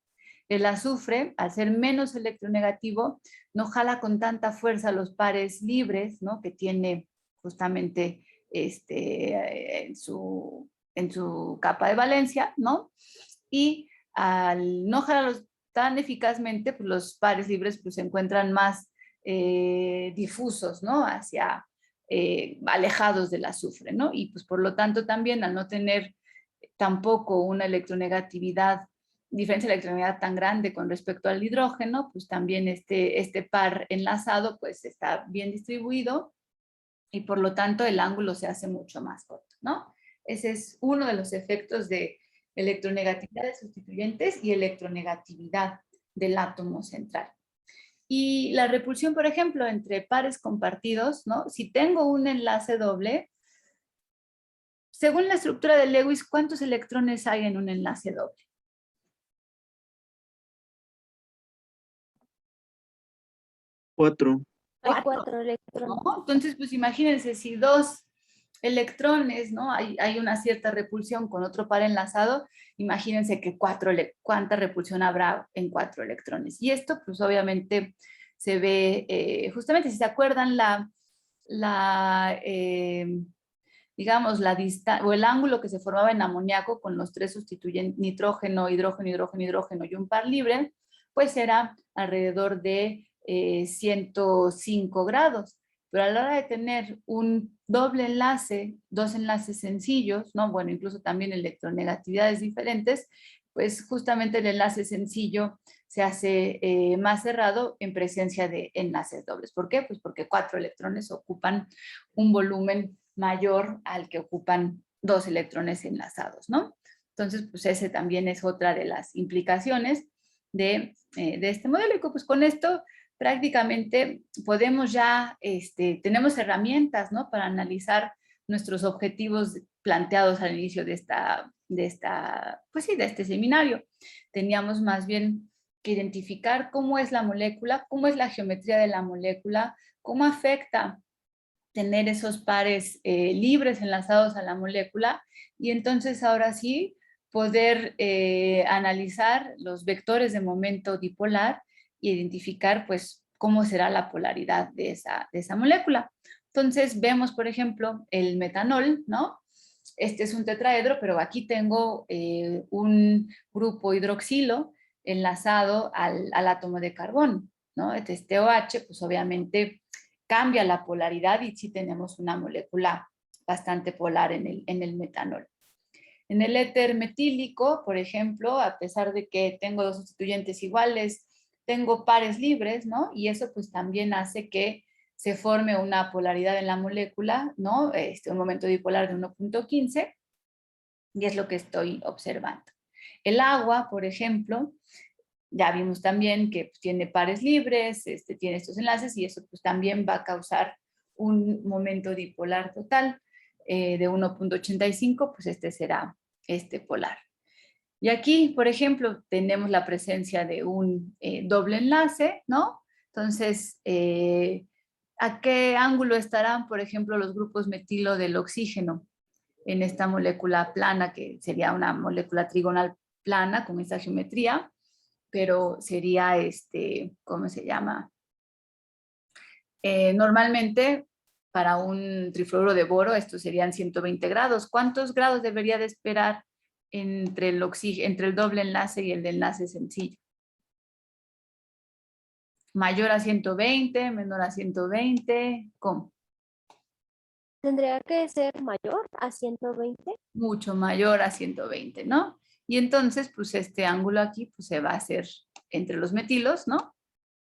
El azufre, al ser menos electronegativo, no jala con tanta fuerza los pares libres, ¿no? Que tiene justamente en su capa de valencia, ¿no? Y al no jalarlos tan eficazmente, pues los pares libres pues, se encuentran más difusos, ¿no? Alejados del azufre, ¿no? Y pues por lo tanto también al no tener tampoco una diferencia de electronegatividad tan grande con respecto al hidrógeno, pues también este par enlazado pues está bien distribuido y por lo tanto el ángulo se hace mucho más corto, ¿no? Ese es uno de los efectos de electronegatividad de sustituyentes y electronegatividad del átomo central. Y la repulsión, por ejemplo, entre pares compartidos, ¿no? Si tengo un enlace doble, según la estructura de Lewis, ¿cuántos electrones hay en un enlace doble? 4. Hay 4 electrones. ¿No? Entonces, pues imagínense, si 2 electrones, ¿no? Hay una cierta repulsión con otro par enlazado, imagínense que cuánta repulsión habrá en 4 electrones. Y esto, pues obviamente, se ve, justamente si se acuerdan, digamos, o el ángulo que se formaba en amoníaco con los 3 sustituyentes, nitrógeno, hidrógeno, hidrógeno, hidrógeno y un par libre, pues era alrededor de 105 grados. Pero a la hora de tener un doble enlace, 2 enlaces sencillos, ¿no? Bueno, incluso también electronegatividades diferentes, pues justamente el enlace sencillo se hace más cerrado en presencia de enlaces dobles. ¿Por qué? Pues porque 4 electrones ocupan un volumen mayor al que ocupan 2 electrones enlazados, ¿no? Entonces, pues ese también es otra de las implicaciones de este modelo. Y pues con esto prácticamente podemos ya, tenemos herramientas, ¿no? Para analizar nuestros objetivos planteados al inicio de este seminario. Teníamos más bien que identificar cómo es la molécula, cómo es la geometría de la molécula, cómo afecta tener esos pares libres enlazados a la molécula, y entonces ahora sí poder analizar los vectores de momento dipolar y identificar pues cómo será la polaridad de esa molécula. Entonces vemos, por ejemplo, el metanol, ¿no? Este es un tetraedro, pero aquí tengo un grupo hidroxilo enlazado al átomo de carbono, ¿no? Este OH, pues obviamente cambia la polaridad y sí tenemos una molécula bastante polar en el metanol. En el éter metílico, por ejemplo, a pesar de que tengo 2 sustituyentes iguales, tengo pares libres, ¿no? Y eso pues también hace que se forme una polaridad en la molécula, ¿no? Un momento dipolar de 1.15, y es lo que estoy observando. El agua, por ejemplo, ya vimos también que pues, tiene pares libres, tiene estos enlaces, y eso pues también va a causar un momento dipolar total de 1.85, pues este será polar. Y aquí, por ejemplo, tenemos la presencia de un doble enlace, ¿no? Entonces, ¿a qué ángulo estarán, por ejemplo, los grupos metilo del oxígeno en esta molécula plana, que sería una molécula trigonal plana con esta geometría, pero sería, ¿cómo se llama? Normalmente, para un trifluoruro de boro, estos serían 120 grados. ¿Cuántos grados debería de esperar entre el doble enlace y el de enlace sencillo? ¿Mayor a 120, menor a 120? ¿Cómo? Tendría que ser mayor a 120. Mucho mayor a 120, ¿no? Y entonces, pues este ángulo aquí, pues se va a hacer entre los metilos, ¿no?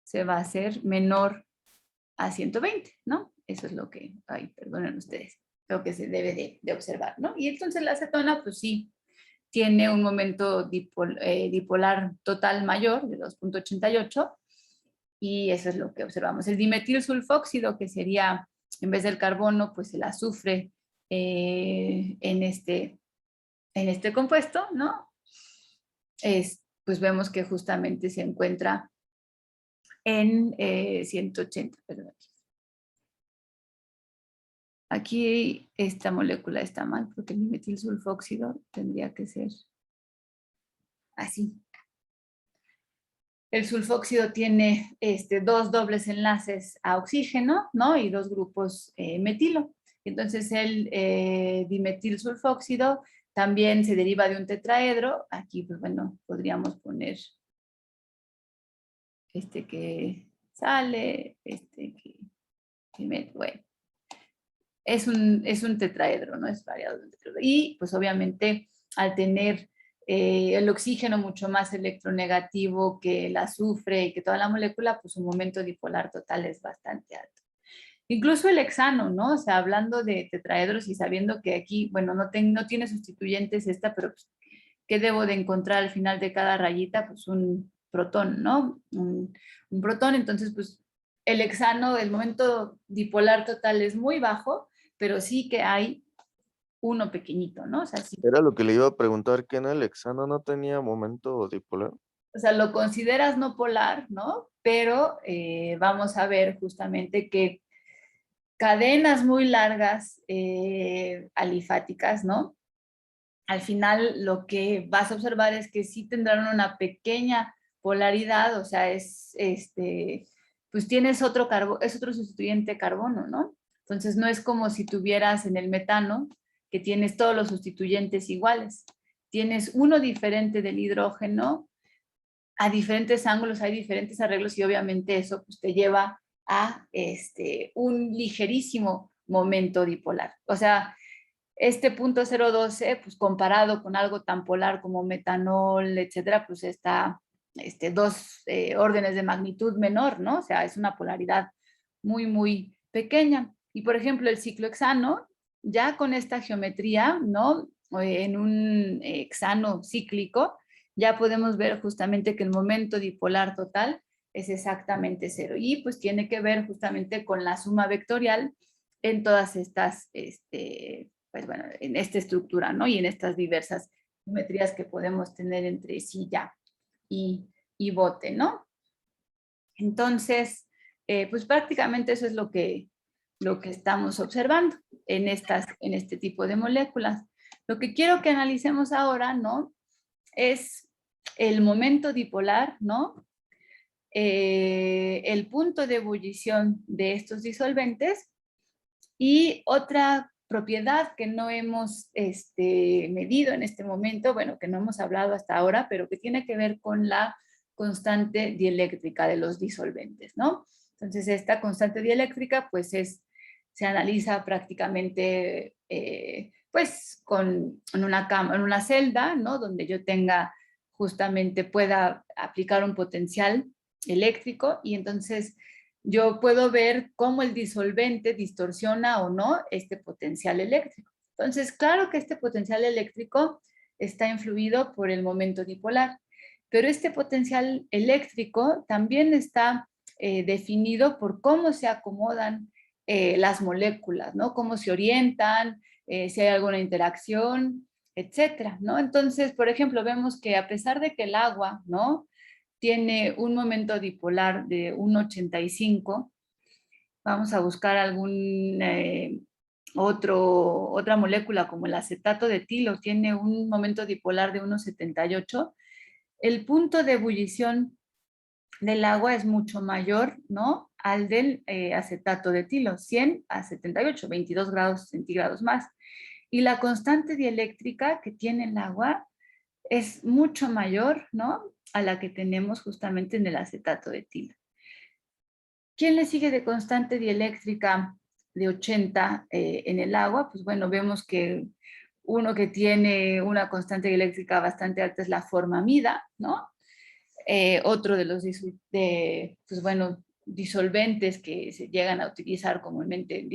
Se va a hacer menor a 120, ¿no? Eso es lo que, ay, perdonen ustedes, lo que se debe de observar, ¿no? Y entonces la acetona, pues sí, tiene un momento dipolar total mayor de 2.88, y eso es lo que observamos. El dimetil sulfóxido, que sería, en vez del carbono, pues el azufre en este compuesto, ¿no? Pues vemos que justamente se encuentra en 180, perdón. Aquí esta molécula está mal, porque el dimetil sulfóxido tendría que ser así. El sulfóxido tiene 2 dobles enlaces a oxígeno, ¿no? Y 2 grupos metilo. Entonces el dimetil sulfóxido también se deriva de un tetraedro. Aquí, pues bueno, podríamos poner que sale, bueno. Es un tetraedro, ¿no? Es variado de un tetraedro. Y pues obviamente al tener el oxígeno mucho más electronegativo que el azufre y que toda la molécula, pues su momento dipolar total es bastante alto. Incluso el hexano, ¿no? O sea, hablando de tetraedros y sabiendo que aquí, bueno, no tiene sustituyentes pero pues, ¿qué debo de encontrar al final de cada rayita? Pues un protón, ¿no? Un protón. Entonces, pues el hexano, el momento dipolar total es muy bajo, pero sí que hay uno pequeñito, ¿no? O sea, sí. Era lo que le iba a preguntar, que en el hexano no tenía momento dipolar. O sea, lo consideras no polar, ¿no? Pero vamos a ver justamente que cadenas muy largas alifáticas, ¿no? Al final lo que vas a observar es que sí tendrán una pequeña polaridad, o sea, pues tienes es otro sustituyente de carbono, ¿no? Entonces no es como si tuvieras en el metano, que tienes todos los sustituyentes iguales. Tienes uno diferente del hidrógeno, a diferentes ángulos hay diferentes arreglos, y obviamente eso pues, te lleva a un ligerísimo momento dipolar. O sea, este punto 012, pues comparado con algo tan polar como metanol, etcétera, pues está dos órdenes de magnitud menor, ¿no? O sea, es una polaridad muy, muy pequeña. Y por ejemplo, el ciclohexano, ya con esta geometría, ¿no? En un hexano cíclico, ya podemos ver justamente que el momento dipolar total es exactamente 0. Y pues tiene que ver justamente con la suma vectorial en todas estas, pues bueno, en esta estructura, ¿no? Y en estas diversas geometrías que podemos tener entre silla y bote, ¿no? Entonces, pues prácticamente eso es lo que estamos observando en este tipo de moléculas. Lo que quiero que analicemos ahora, ¿no? Es el momento dipolar, ¿no? El punto de ebullición de estos disolventes y otra propiedad que no hemos medido en este momento, bueno, que no hemos hablado hasta ahora, pero que tiene que ver con la constante dieléctrica de los disolventes, ¿no? Entonces, esta constante dieléctrica, pues se analiza prácticamente, pues, en una celda, ¿no? Donde yo tenga, justamente, pueda aplicar un potencial eléctrico y entonces yo puedo ver cómo el disolvente distorsiona o no este potencial eléctrico. Entonces, claro que este potencial eléctrico está influido por el momento dipolar, pero este potencial eléctrico también está definido por cómo se acomodan las moléculas, ¿no? Cómo se orientan, si hay alguna interacción, etcétera, ¿no? Entonces, por ejemplo, vemos que a pesar de que el agua, ¿no? Tiene un momento dipolar de 1,85. Vamos a buscar otra molécula como el acetato de etilo, tiene un momento dipolar de 1,78. El punto de ebullición del agua es mucho mayor, ¿no? Al del acetato de etilo, 100 a 78, 22 grados centígrados más. Y la constante dieléctrica que tiene el agua es mucho mayor, ¿no? A la que tenemos justamente en el acetato de etilo. ¿Quién le sigue de constante dieléctrica de 80 en el agua? Pues bueno, vemos que uno que tiene una constante dieléctrica bastante alta es la formamida, ¿no? Otro de los pues bueno, disolventes que se llegan a utilizar comúnmente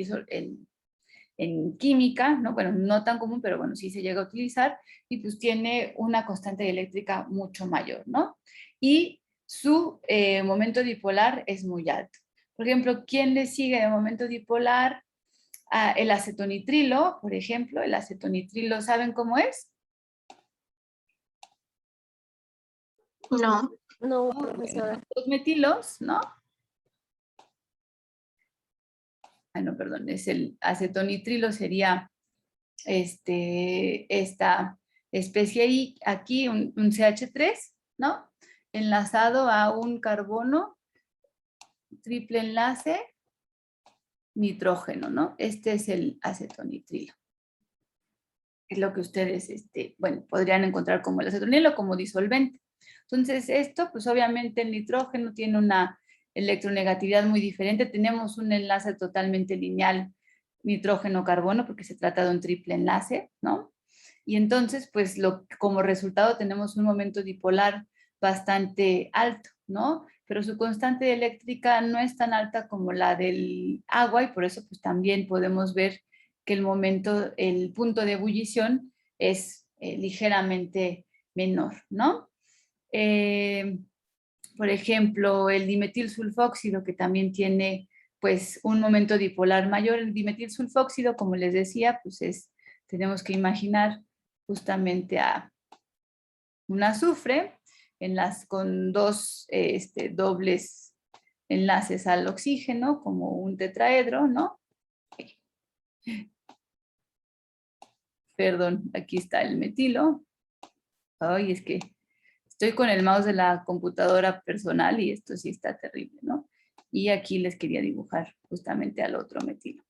en química, ¿no? Bueno, no tan común, pero bueno, sí se llega a utilizar, y pues tiene una constante eléctrica mucho mayor, ¿no? Y su momento dipolar es muy alto. Por ejemplo, ¿quién le sigue de momento dipolar? El acetonitrilo, por ejemplo. El acetonitrilo, ¿saben cómo es? No. No, profesora. Los metilos, ¿no? No, perdón, es el acetonitrilo, sería esta especie y aquí un CH3, ¿no? Enlazado a un carbono, triple enlace, nitrógeno, ¿no? Este es el acetonitrilo. Es lo que ustedes, bueno, podrían encontrar como el acetonitrilo, como disolvente. Entonces, esto, pues obviamente el nitrógeno tiene una electronegatividad muy diferente. Tenemos un enlace totalmente lineal nitrógeno-carbono porque se trata de un triple enlace, ¿no? Y entonces, pues como resultado tenemos un momento dipolar bastante alto, ¿no? Pero su constante eléctrica no es tan alta como la del agua y por eso pues también podemos ver que el punto de ebullición es ligeramente menor, ¿no? Por ejemplo, el dimetilsulfóxido, que también tiene pues un momento dipolar mayor. El dimetilsulfóxido, como les decía, pues tenemos que imaginar justamente a un azufre con dos dobles enlaces al oxígeno, como un tetraedro, ¿no? Perdón, aquí está el metilo. Ay, es que estoy con el mouse de la computadora personal y esto sí está terrible, ¿no? Y aquí les quería dibujar justamente al otro metilo,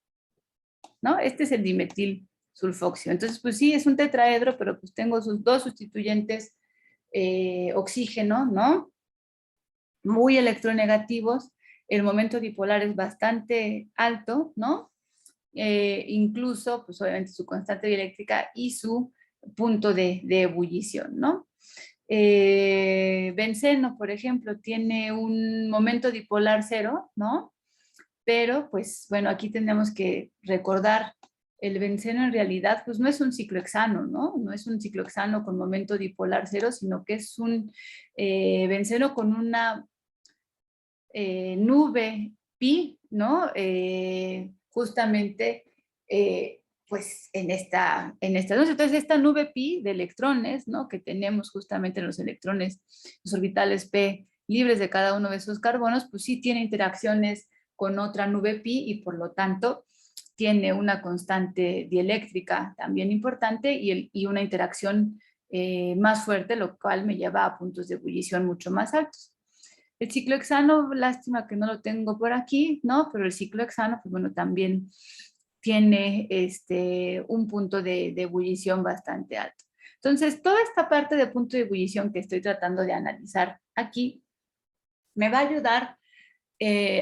¿no? Este es el dimetil sulfóxido. Entonces, pues sí, es un tetraedro, pero pues tengo sus dos sustituyentes oxígeno, ¿no? Muy electronegativos. El momento dipolar es bastante alto, ¿no? Incluso, pues obviamente su constante dieléctrica y su punto de ebullición, ¿no? Benceno, por ejemplo, tiene un momento dipolar 0, ¿no? Pero, pues, bueno, aquí tenemos que recordar, el benceno en realidad, pues, no es un ciclohexano, ¿no? No es un ciclohexano con momento dipolar 0, sino que es un benceno con una nube pi, ¿no? Justamente, pues entonces esta nube pi de electrones, ¿no? Que tenemos justamente en los electrones, los orbitales p libres de cada uno de esos carbonos, pues sí tiene interacciones con otra nube pi y por lo tanto tiene una constante dieléctrica también importante y una interacción más fuerte, lo cual me lleva a puntos de ebullición mucho más altos. El ciclohexano, lástima que no lo tengo por aquí, ¿no? Pero el ciclohexano, pues bueno, también tiene un punto de ebullición bastante alto. Entonces, toda esta parte de punto de ebullición que estoy tratando de analizar aquí, me va a ayudar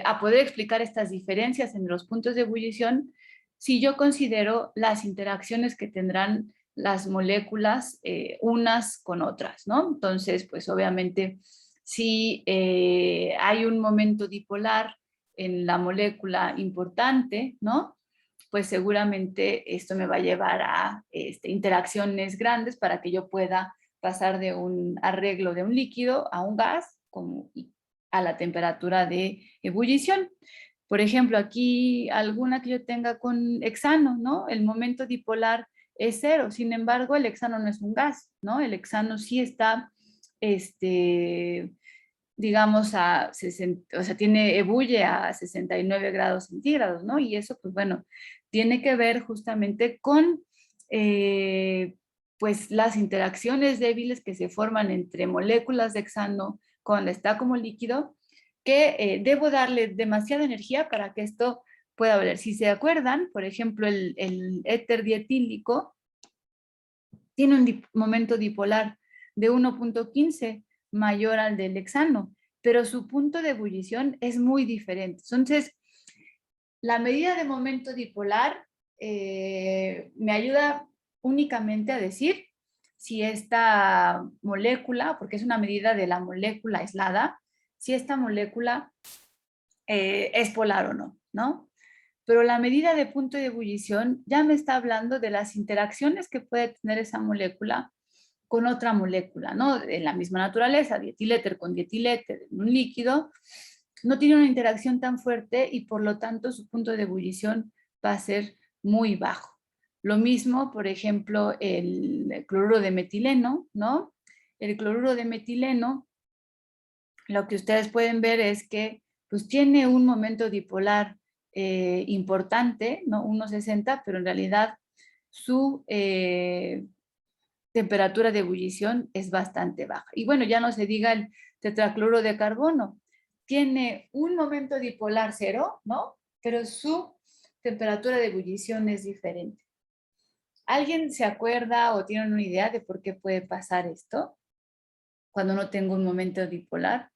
a poder explicar estas diferencias en los puntos de ebullición si yo considero las interacciones que tendrán las moléculas unas con otras, ¿no? Entonces, pues obviamente, si hay un momento dipolar en la molécula importante, ¿no? Pues seguramente esto me va a llevar a interacciones grandes para que yo pueda pasar de un arreglo de un líquido a un gas a la temperatura de ebullición. Por ejemplo, aquí alguna que yo tenga con hexano, ¿no? El momento dipolar es 0, sin embargo, el hexano no es un gas, ¿no? El hexano sí está, digamos, a 60, o sea, ebulle a 69 grados centígrados, ¿no? Y eso, pues bueno, tiene que ver justamente con, pues, las interacciones débiles que se forman entre moléculas de hexano cuando está como líquido, que debo darle demasiada energía para que esto pueda valer. Si se acuerdan, por ejemplo, el éter dietílico tiene un momento dipolar de 1.15 mayor al del hexano, pero su punto de ebullición es muy diferente. Entonces, la medida de momento dipolar me ayuda únicamente a decir si esta molécula, porque es una medida de la molécula aislada, si esta molécula es polar o no, ¿no? Pero la medida de punto de ebullición ya me está hablando de las interacciones que puede tener esa molécula con otra molécula, ¿no? En la misma naturaleza, dietiléter con dietiléter en un líquido, no tiene una interacción tan fuerte y por lo tanto su punto de ebullición va a ser muy bajo. Lo mismo, por ejemplo, el cloruro de metileno, ¿no? El cloruro de metileno, lo que ustedes pueden ver es que pues tiene un momento dipolar importante, ¿no? 1.60, pero en realidad su temperatura de ebullición es bastante baja. Y bueno, ya no se diga el tetracloruro de carbono. Tiene un momento dipolar 0, ¿no? Pero su temperatura de ebullición es diferente. ¿Alguien se acuerda o tiene una idea de por qué puede pasar esto cuando no tengo un momento dipolar?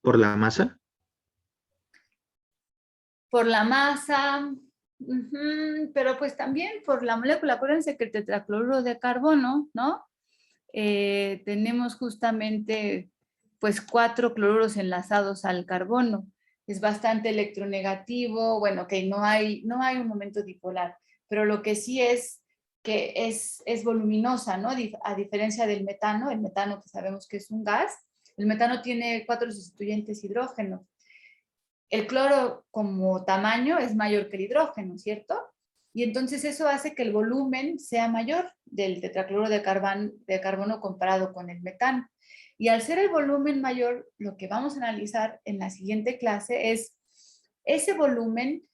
¿Por la masa? Por la masa, pero pues también por la molécula. Acuérdense que el tetracloruro de carbono, ¿no? Tenemos justamente pues 4 cloruros enlazados al carbono. Es bastante electronegativo. Bueno, que no hay un momento dipolar, pero lo que sí es que es voluminosa, ¿no? A diferencia del metano, el metano que sabemos que es un gas, el metano tiene 4 sustituyentes hidrógenos. El cloro como tamaño es mayor que el hidrógeno, ¿cierto? Y entonces eso hace que el volumen sea mayor del tetracloruro de carbono comparado con el metano. Y al ser el volumen mayor, lo que vamos a analizar en la siguiente clase es ese volumen,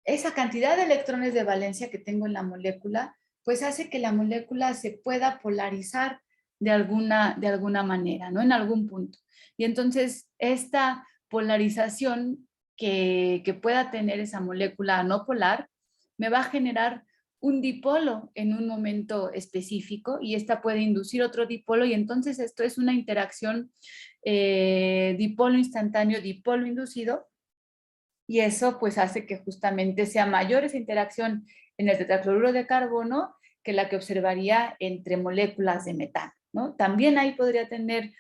esa cantidad de electrones de valencia que tengo en la molécula, pues hace que la molécula se pueda polarizar de alguna manera, ¿no? En algún punto. Y entonces esta polarización que pueda tener esa molécula no polar me va a generar un dipolo en un momento específico y esta puede inducir otro dipolo y entonces esto es una interacción dipolo instantáneo, dipolo inducido Y eso pues hace que justamente sea mayor esa interacción en el tetracloruro de carbono que la que observaría entre moléculas de metano, ¿no? También ahí podría tener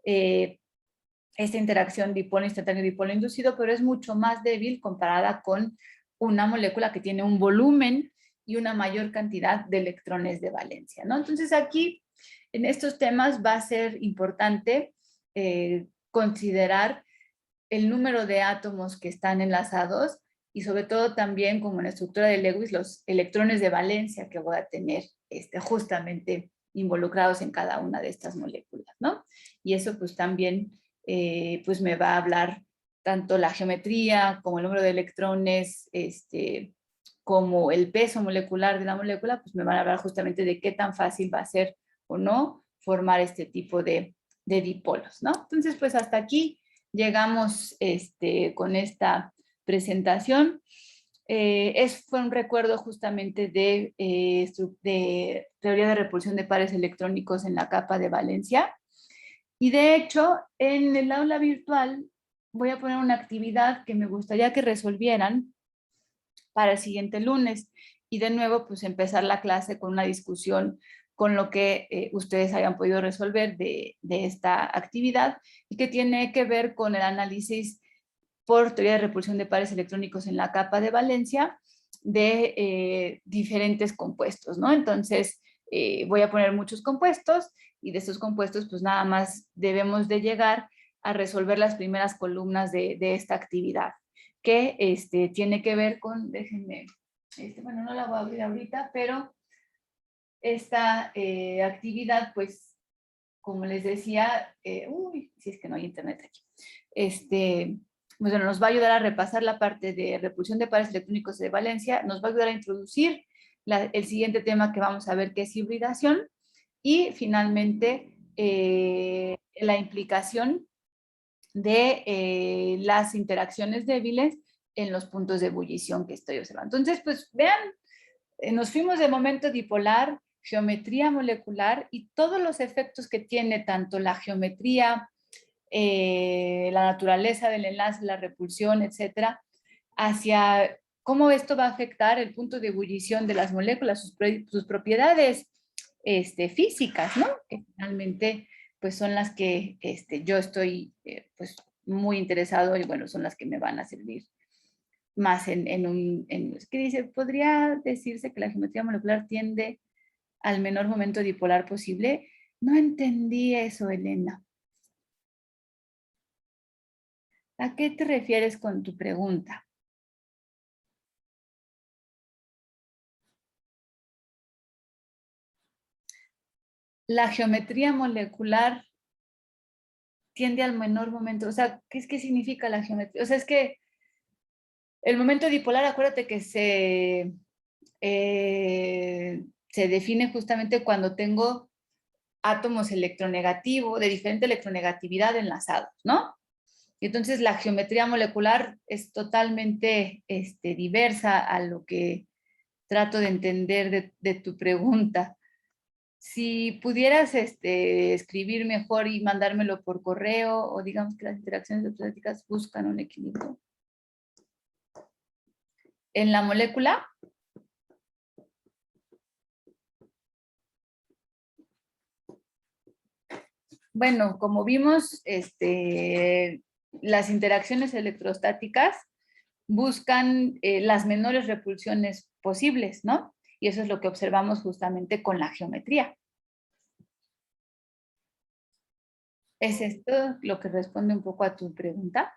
esta interacción dipolo instantáneo dipolo inducido, pero es mucho más débil comparada con una molécula que tiene un volumen y una mayor cantidad de electrones de valencia, ¿no? Entonces aquí, en estos temas, va a ser importante considerar el número de átomos que están enlazados y sobre todo también, como en la estructura de Lewis, los electrones de valencia que voy a tener justamente involucrados en cada una de estas moléculas, ¿no? Y eso pues también pues me va a hablar tanto la geometría como el número de electrones, como el peso molecular de la molécula, pues me van a hablar justamente de qué tan fácil va a ser o no formar este tipo de dipolos, ¿no? Entonces, pues hasta aquí llegamos con esta presentación. Fue un recuerdo justamente de teoría de repulsión de pares electrónicos en la capa de valencia. Y de hecho, en el aula virtual voy a poner una actividad que me gustaría que resolvieran para el siguiente lunes. Y de nuevo, pues empezar la clase con una discusión con lo que ustedes hayan podido resolver de esta actividad y que tiene que ver con el análisis por teoría de repulsión de pares electrónicos en la capa de valencia de diferentes compuestos, ¿no? Entonces, voy a poner muchos compuestos y de estos compuestos, pues nada más debemos de llegar a resolver las primeras columnas de esta actividad, que tiene que ver con, déjenme, bueno, no la voy a abrir ahorita, pero esta actividad, pues, como les decía, si es que no hay internet aquí, bueno, nos va a ayudar a repasar la parte de repulsión de pares electrónicos de valencia, nos va a ayudar a introducir el siguiente tema que vamos a ver, que es hibridación, y finalmente la implicación de las interacciones débiles en los puntos de ebullición que estoy observando. Entonces, pues vean, nos fuimos de momento dipolar, geometría molecular y todos los efectos que tiene tanto la geometría, la naturaleza del enlace, la repulsión, etcétera, hacia cómo esto va a afectar el punto de ebullición de las moléculas, sus propiedades físicas, ¿no? Que finalmente pues son las que yo estoy pues muy interesado y bueno, son las que me van a servir más es que dice, podría decirse que la geometría molecular tiende al menor momento dipolar posible. No entendí eso, Elena. ¿A qué te refieres con tu pregunta? La geometría molecular tiende al menor momento. O sea, ¿qué significa la geometría? O sea, es que el momento dipolar, acuérdate que se define justamente cuando tengo átomos electronegativos, de diferente electronegatividad enlazados, ¿no? Y entonces la geometría molecular es totalmente diversa a lo que trato de entender de tu pregunta. Si pudieras escribir mejor y mandármelo por correo, o digamos que las interacciones electrostáticas buscan un equilibrio. En la molécula, bueno, como vimos, las interacciones electrostáticas buscan las menores repulsiones posibles, ¿no? Y eso es lo que observamos justamente con la geometría. ¿Es esto lo que responde un poco a tu pregunta?